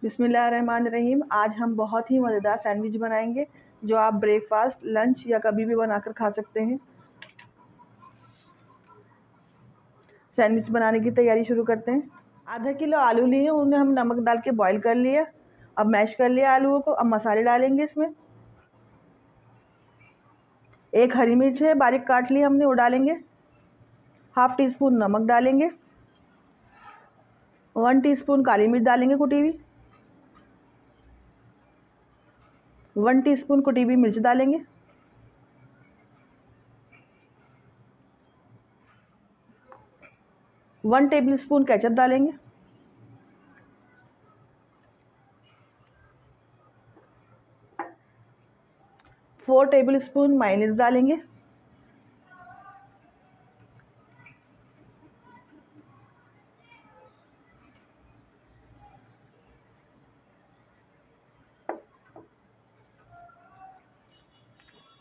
बिस्मिल्लाहिर्रहमानिर्रहीम। आज हम बहुत ही मज़ेदार सैंडविच बनाएंगे जो आप ब्रेकफास्ट, लंच या कभी भी बनाकर खा सकते हैं। सैंडविच बनाने की तैयारी शुरू करते हैं। आधा किलो आलू लिए, उन्हें हम नमक डाल के बॉईल कर लिया। अब मैश कर लिया आलूओं को। अब मसाले डालेंगे इसमें। एक हरी मिर्च है बारीक काट ली हमने, वो डालेंगे। हाफ टी स्पून नमक डालेंगे। 1 टीस्पून काली मिर्च डालेंगे कुटी हुई। 1 टीस्पून कुटी हुई मिर्च डालेंगे। वन टेबल स्पून केचप डालेंगे। फोर टेबल स्पून मायोनीज डालेंगे।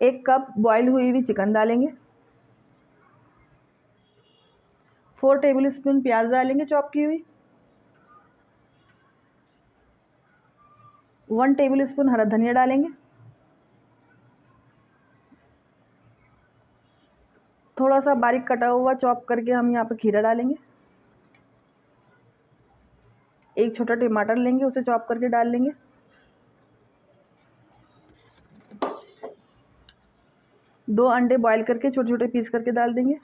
एक कप बॉईल हुई हुई चिकन डालेंगे। 4 टेबल स्पून प्याज डालेंगे चॉप की हुई। 1 टेबल स्पून हरा धनिया डालेंगे। थोड़ा सा बारीक कटा हुआ चॉप करके हम यहाँ पर खीरा डालेंगे। एक छोटा टमाटर लेंगे, उसे चॉप करके डाल लेंगे। दो अंडे बॉईल करके छोटे छोटे पीस करके डाल देंगे।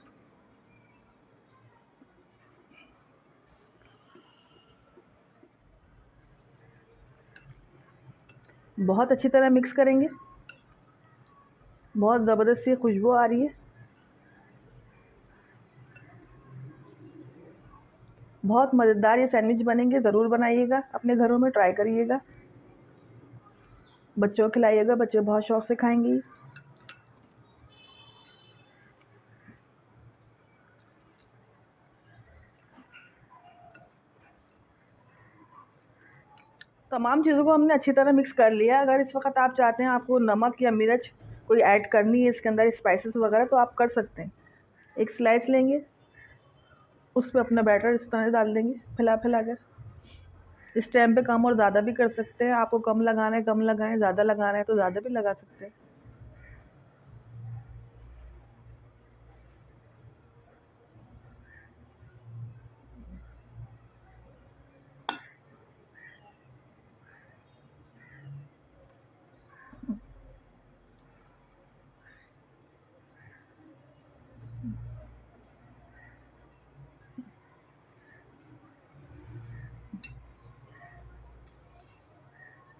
बहुत अच्छी तरह मिक्स करेंगे। बहुत ज़बरदस्त सी खुशबू आ रही है। बहुत मज़ेदार ये सैंडविच बनेंगे, ज़रूर बनाइएगा, अपने घरों में ट्राई करिएगा, बच्चों को खिलाइएगा, बच्चे बहुत शौक़ से खाएंगे। तमाम चीज़ों को हमने अच्छी तरह मिक्स कर लिया। अगर इस वक्त आप चाहते हैं आपको नमक या मिर्च कोई ऐड करनी है इसके अंदर, स्पाइसेस वगैरह, तो आप कर सकते हैं। एक स्लाइस लेंगे, उस पर अपना बैटर इस तरह डाल देंगे फैला कर। इस टाइम पे कम और ज़्यादा भी कर सकते हैं। आपको कम लगाना है कम लगाएं, ज़्यादा लगाना है तो ज़्यादा भी लगा सकते हैं।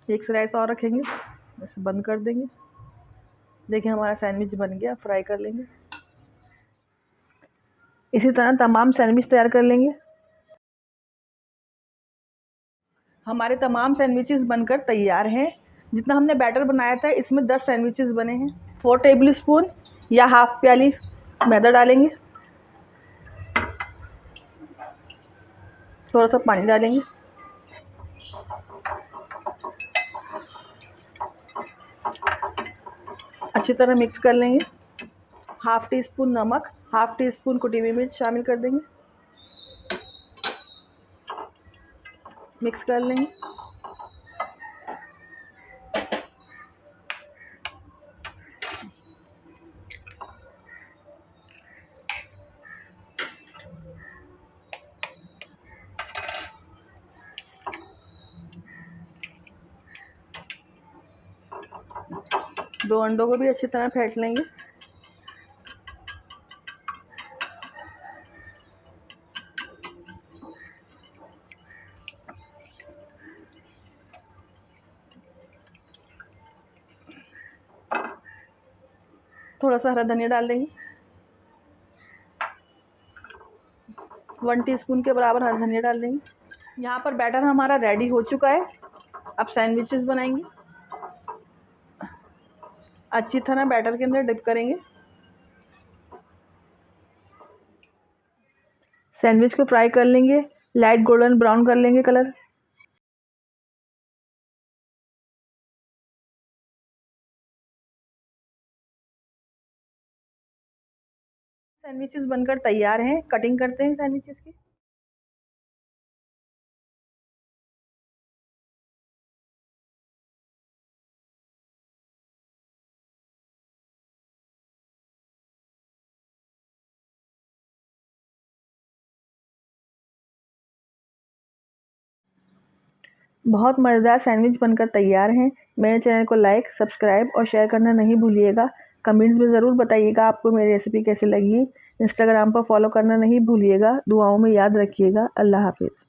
एक स्लाइस और रखेंगे, इसे बंद कर देंगे। देखिए हमारा सैंडविच बन गया। फ्राई कर लेंगे। इसी तरह तमाम सैंडविच तैयार कर लेंगे। हमारे तमाम सैंडविचेस बनकर तैयार हैं। जितना हमने बैटर बनाया था इसमें 10 सैंडविचेस बने हैं। 4 टेबल स्पून या हाफ प्याली मैदा डालेंगे। थोड़ा सा पानी डालेंगे। अच्छी तरह मिक्स कर लेंगे। हाफ टी स्पून नमक, हाफ टी स्पून कुटी हुई मिर्च शामिल कर देंगे। मिक्स कर लेंगे। दो अंडों को भी अच्छी तरह फेंट लेंगे। थोड़ा सा हरा धनिया डाल देंगे। 1 टीस्पून के बराबर हरा धनिया डाल देंगे। यहाँ पर बैटर हमारा रेडी हो चुका है। अब सैंडविचेस बनाएंगे। अच्छी तरह बैटर के अंदर डिप करेंगे। सैंडविच को फ्राई कर लेंगे। लाइट गोल्डन ब्राउन कर लेंगे कलर। सैंडविचेस बनकर तैयार हैं। कटिंग करते हैं सैंडविचेस की। बहुत मज़ेदार सैंडविच बनकर तैयार हैं। मेरे चैनल को लाइक, सब्सक्राइब और शेयर करना नहीं भूलिएगा। कमेंट्स में ज़रूर बताइएगा आपको मेरी रेसिपी कैसी लगी। इंस्टाग्राम पर फॉलो करना नहीं भूलिएगा। दुआओं में याद रखिएगा। अल्लाह हाफिज़।